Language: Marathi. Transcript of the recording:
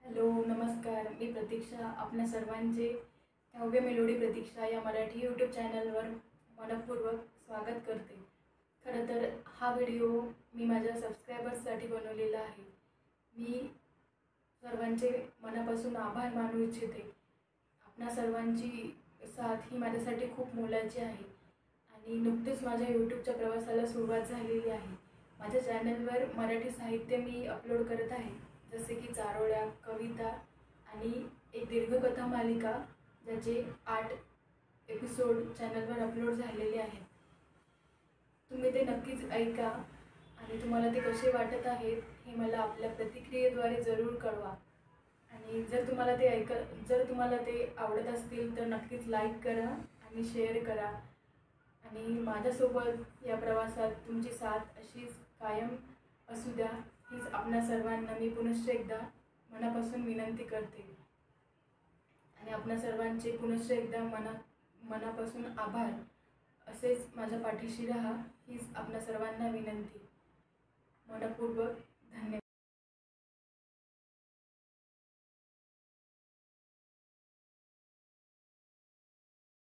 हॅलो नमस्कार, मी प्रतीक्षा आपल्या सर्वांचे काव्य मेलोडी प्रतीक्षा या मराठी यूट्यूब चॅनलवर मनपूर्वक स्वागत करते। खरं तर हा व्हिडिओ मी माझ्या सबस्क्रायबर्ससाठी बनवलेला आहे। मी सर्वांचे मनापासून आभार मानू इच्छिते। आपणा सर्वांची साथ ही माझ्यासाठी खूप मोलाची आहे आणि नुकतेच माझ्या यूट्यूबच्या प्रवासाला सुरुवात झालेली आहे। माझ्या चॅनलवर मराठी साहित्य मी अपलोड करत आहे, जसे की चारोळ्या, कविता आणि एक दीर्घकथा मालिका, ज्याचे 8 एपिसोड चॅनलवर अपलोड झालेले आहेत। तुम्ही ते नक्कीच ऐका आणि तुम्हाला ते कसे वाटत आहेत हे मला आपल्या प्रतिक्रियेद्वारे जरूर कळवा। आणि जर तुम्हाला ते आवडत असतील तर नक्कीच लाईक करा आणि शेअर करा आणि माझ्यासोबत या प्रवासात तुमची साथ अशीच कायम असू द्या, हीच आपणा सर्वांना मी पुनश्च एकदा मनापासून विनंती करते। आणि आपणा सर्वांचे पुनश्च एकदा मनापासून आभार। असेच माझ्या पाठीशी राहा, हीच आपणा सर्वांना विनंती। मनपूर्वक धन्यवाद।